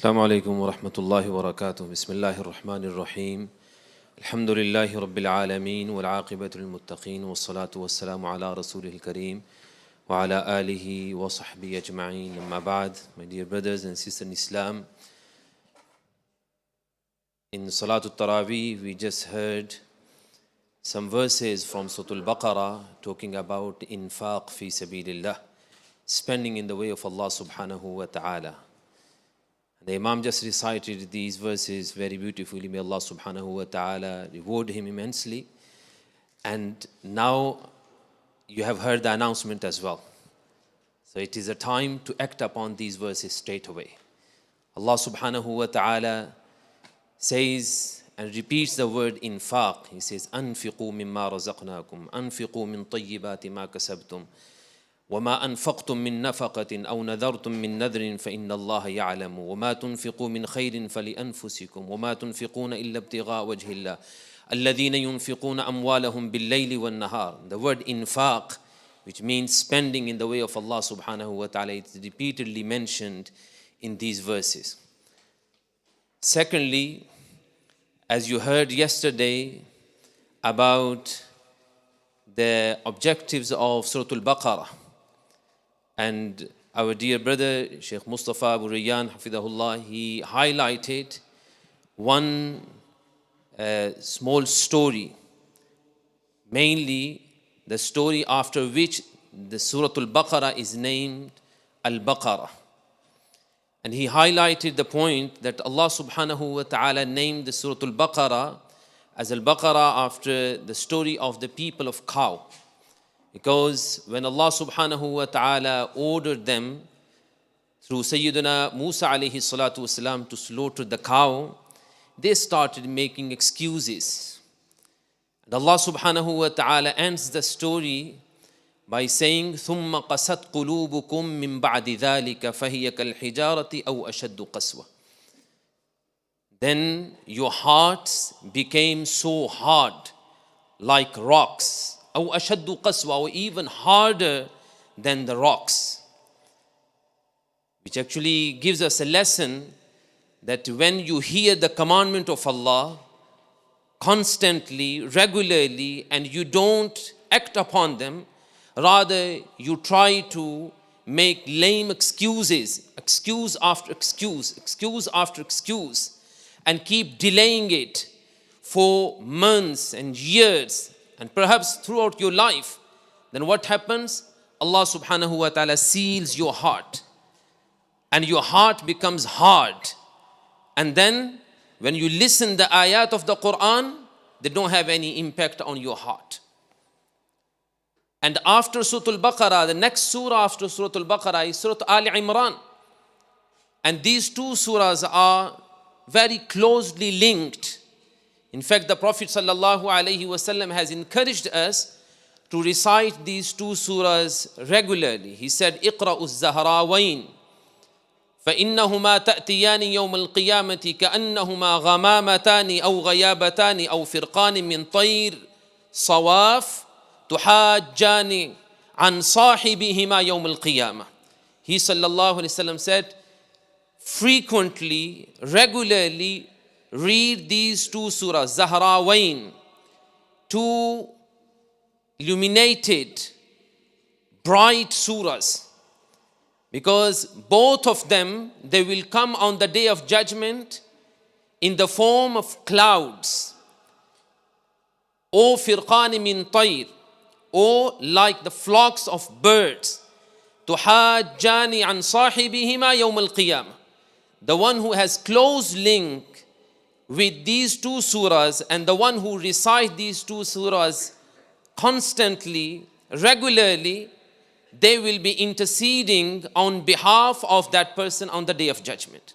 السلام عليكم ورحمة الله وبركاته. بسم الله الرحمن الرحيم. الحمد لله رب العالمين والعاقبة للمتقين والصلاة والسلام على رسوله الكريم وعلى آله وصحبه أجمعين. أما بعد, my dear brothers and sisters in Islam, in Salatul Taraweeh we just heard some verses from Surah Al-Baqarah talking about infaq fi sabilillah, spending in the way of Allah subhanahu wa ta'ala. The Imam just recited these verses very beautifully. May Allah subhanahu wa ta'ala reward him immensely. And now you have heard the announcement as well. So it is a time to act upon these verses straight away. Allah subhanahu wa ta'ala says and repeats the word infaq. He says, أنفقوا مما رزقناكم أنفقوا من طيبات ما كسبتم وما أنفقتم من نفقة أو نذرتم من نذر فإن الله يعلم وما تنفقوا من خير فلأنفسكم وما تنفقون إلا ابتغاء وجه الله الذين ينفقون أموالهم بالليل والنهار. The word infaq, which means spending in the way of Allah subhanahu wa ta'ala, is repeatedly mentioned in these verses. Secondly, as you heard yesterday about the objectives of Surah Al-Baqarah, and our dear brother Shaykh Mustafa Abu Rayyan Hafidahullah, he highlighted one small story, mainly the story after which the Surah Al-Baqarah is named Al-Baqarah. And he highlighted the point that Allah subhanahu wa ta'ala named the Surah Al-Baqarah as Al-Baqarah after the story of the people of cow. Because when Allah subhanahu wa ta'ala ordered them through Sayyidina Musa alayhi salatu wasalam to slaughter the cow, they started making excuses. And Allah subhanahu wa ta'ala ends the story by saying, ثُمَّ قَسَتْ قُلُوبُكُم مِّن بَعْدِ ذَلِكَ فَهِيَ كَالْحِجَارَةِ أَوْ أَشَدُّ قَسْوَةً. Then your hearts became so hard, like rocks, أو أشد قسوة, or even harder than the rocks. Which actually gives us a lesson that when you hear the commandment of Allah constantly, regularly, and you don't act upon them, rather you try to make lame excuses, excuse after excuse, excuse after excuse, and keep delaying it for months and years, and perhaps throughout your life, then what happens? Allah subhanahu wa ta'ala seals your heart. And your heart becomes hard. And then when you listen the ayat of the Quran, they don't have any impact on your heart. And after Surah Al-Baqarah, the next surah after Surah Al-Baqarah is Surah Ali Imran. And these two surahs are very closely linked. In fact, the Prophet sallallahu alaihi wasallam has encouraged us to recite these two surahs regularly. He said, اقرأوا الزهراوين فإنهما تأتيان يوم القيامة كأنهما غمامتان أو غيابتان أو فرقان من طير صواف تحاجان عن صاحبهما يوم القيامة. He sallallahu alaihi wasallam said, frequently, regularly, read these two surahs, Zahrawain, two illuminated, bright surahs. Because both of them, they will come on the day of judgment in the form of clouds. Or firqani min tayr, or like the flocks of birds. Tuhajjani an sahibihima yawm al-qiyamah. The one who has close link with these two surahs and the one who recites these two surahs constantly, regularly, they will be interceding on behalf of that person on the day of judgment.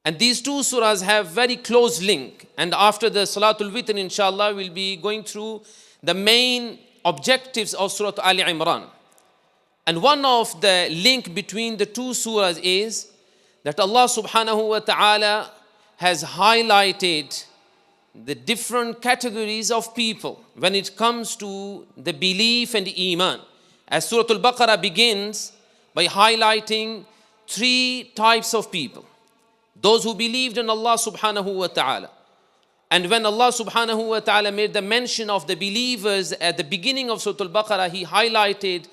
And these two surahs have very close link. And after the Salatul Witr, inshallah, we'll be going through the main objectives of Surah Ali Imran. And one of the link between the two surahs is that Allah subhanahu wa ta'ala has highlighted the different categories of people when it comes to the belief and iman. As Surah Al-Baqarah begins by highlighting three types of people. those who believed in Allah subhanahu wa ta'ala. And when Allah subhanahu wa ta'ala made the mention of the believers at the beginning of Surah Al-Baqarah, He highlighted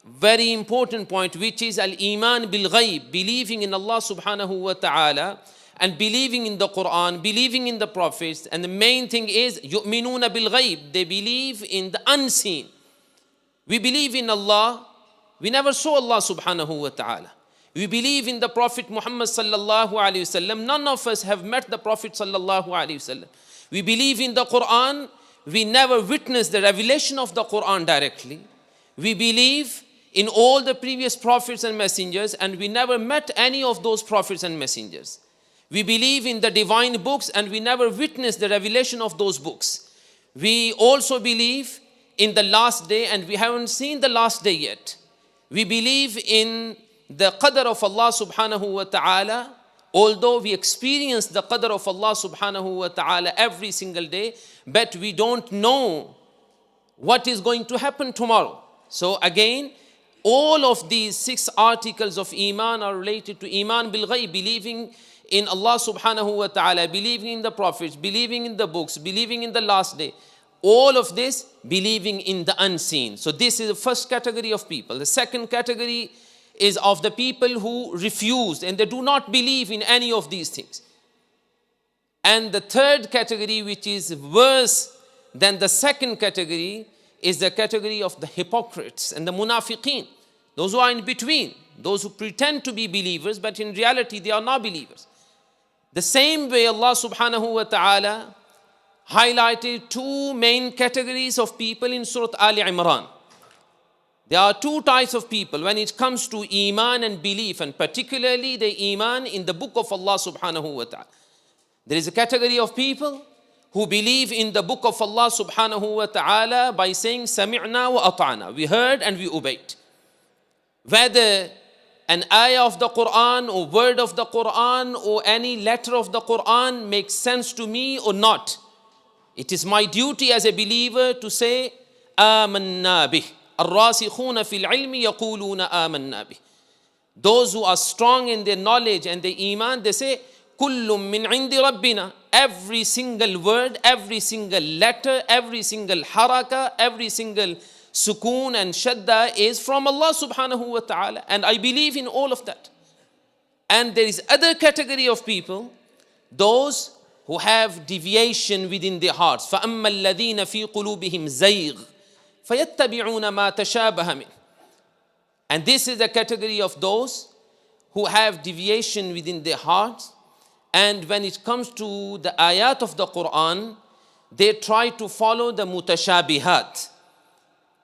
very important point, which is al-iman bil-ghayb, believing in Allah subhanahu wa ta'ala and believing in the Quran, believing in the prophets. And the main thing is yu'minuna bil-ghayb, they believe in the unseen. We believe in Allah, we never saw Allah subhanahu wa ta'ala. We believe in the Prophet Muhammad sallallahu alayhi wasallam. None of us have met the Prophet sallallahu alayhi wasallam. We believe in the Quran. We never witnessed the revelation of the Quran directly. We believe in all the previous prophets and messengers, and we never met any of those prophets and messengers. We believe in the divine books, and we never witnessed the revelation of those books. We also believe in the last day, and we haven't seen the last day yet. We believe in the qadr of Allah subhanahu wa ta'ala, although we experience the qadr of Allah subhanahu wa ta'ala every single day, but we don't know what is going to happen tomorrow. So again, all of these 6 articles of Iman are related to Iman bil ghayb, believing in Allah subhanahu wa ta'ala, believing in the prophets, believing in the books, believing in the last day. All of this, believing in the unseen. So this is the first category of people. The second category is of the people who refuse and they do not believe in any of these things. And the third category, which is worse than the second category, is the category of the hypocrites and the munafiqeen. Those who are in between, those who pretend to be believers, but in reality they are not believers. The same way Allah subhanahu wa ta'ala highlighted 2 main categories of people in Surah Ali Imran. There are 2 types of people when it comes to Iman and belief, and particularly the Iman in the book of Allah subhanahu wa ta'ala. There is a category of people who believe in the book of Allah subhanahu wa ta'ala by saying Sami'na wa ata'na. We heard and we obeyed. Whether an ayah of the Quran or word of the Quran or any letter of the Quran makes sense to me or not, it is my duty as a believer to say Amanna bih. الراسخون في العلم يقولون آمنا به. Those who are strong in their knowledge and their iman, they say كل من عند ربنا. Every single word, every single letter, every single haraka, every single sukoon and shadda is from Allah subhanahu wa ta'ala, and I believe in all of that. And there is other category of people, those who have deviation within their hearts. فَأَمَّا الَّذِينَ فِي قُلُوبِهِمْ زَيْغٌ فَيَتَّبِعُونَ مَا تَشَابَهَ مِنْهُ. And this is the category of those who have deviation within their hearts, and when it comes to the ayat of the Quran, they try to follow the mutashabihat.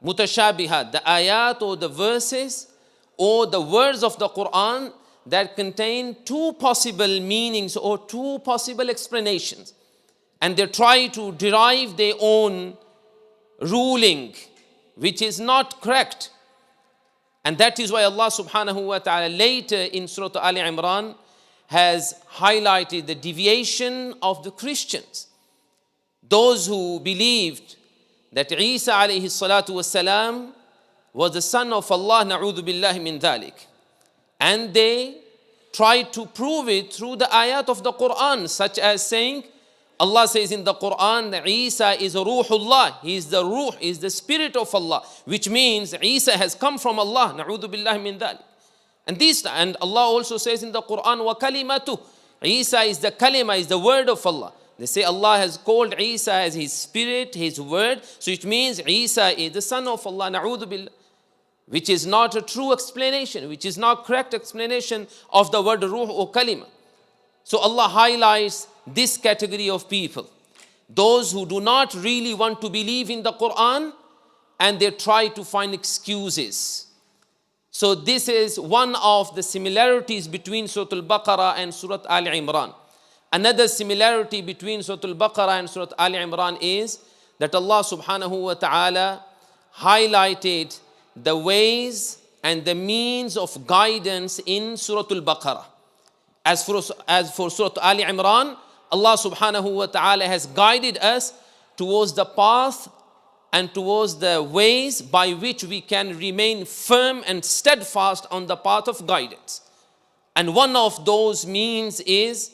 Mutashabihat, the ayat or the verses or the words of the Quran that contain 2 possible meanings or 2 possible explanations. And they try to derive their own ruling, which is not correct. And that is why Allah subhanahu wa ta'ala later in Surah Ali Imran has highlighted the deviation of the Christians. Those who believed that Isa alayhi salatu wasalam was the son of Allah, na'udhu billahi min dhalik. And they tried to prove it through the ayat of the Quran, such as saying, Allah says in the Quran that Isa is Ruhullah, he is the Ruh, he is the spirit of Allah, which means Isa has come from Allah, na'udhu billahi min dhalik. And Allah also says in the Quran, wa kalimatu, Isa is the kalima, is the word of Allah. They say Allah has called Isa as his spirit, his word, so it means Isa is the son of Allah, na'udhu billah, which is not a true explanation, which is not correct explanation of the word ruh or kalima. So Allah highlights this category of people, those who do not really want to believe in the Quran and they try to find excuses. So this is one of the similarities between Surah Al-Baqarah and Surah Ali Imran. Another similarity between Surah Al-Baqarah and Surah Ali Imran is that Allah subhanahu wa ta'ala highlighted the ways and the means of guidance in Surah Al-Baqarah. As for Surah Ali Imran, Allah subhanahu wa ta'ala has guided us towards the path and towards the ways by which we can remain firm and steadfast on the path of guidance. And one of those means is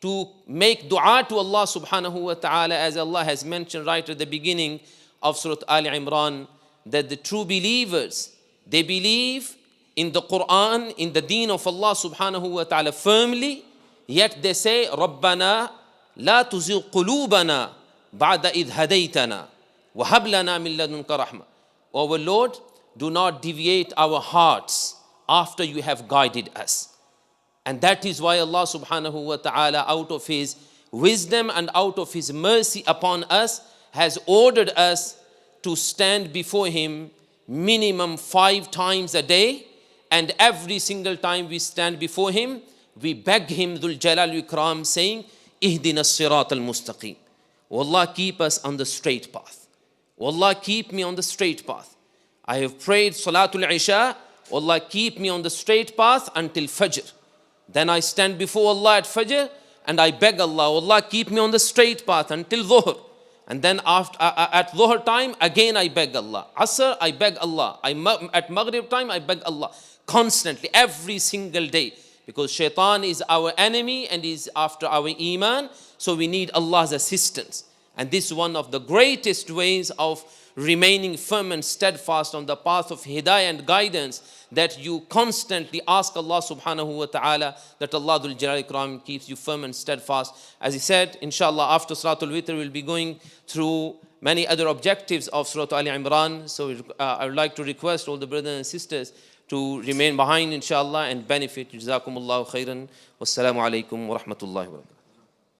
to make dua to Allah subhanahu wa ta'ala, as Allah has mentioned right at the beginning of Surah Ali Imran, that the true believers, they believe in the Quran, in the deen of Allah subhanahu wa ta'ala firmly, yet they say, Rabbana la tuzigh qulubana ba'da idh hadaytana wa hab lana min ladunka rahma. Our Lord, do not deviate our hearts after you have guided us. And that is why Allah subhanahu wa ta'ala, out of His wisdom and out of His mercy upon us, has ordered us to stand before Him minimum 5 times a day. And every single time we stand before Him, we beg Him, Dhul Jalal wal Ikram, saying, Ihdina as-sirat al-mustaqim. O Allah, keep us on the straight path. O Allah, keep me on the straight path. I have prayed Salatul Isha. O Allah, keep me on the straight path until Fajr. Then I stand before Allah at Fajr and I beg Allah, oh Allah, keep me on the straight path until Dhuhr. And then after, at Dhuhr time, again I beg Allah. Asr, I beg Allah. At Maghrib time, I beg Allah. Constantly, every single day. Because shaitan is our enemy and is after our iman. So we need Allah's assistance. And this is one of the greatest ways of remaining firm and steadfast on the path of hidayah and guidance, that you constantly ask Allah subhanahu wa ta'ala that Allah Dhul Jalal Ikram keeps you firm and steadfast. As he said, inshallah, after Salatul Witr, we'll be going through many other objectives of Surah Ali Imran. So I would like to request all the brothers and sisters to remain behind, inshallah, and benefit. Jazakumullahu khairan. Wassalamu alaikum wa rahmatullahi wa barakatuh.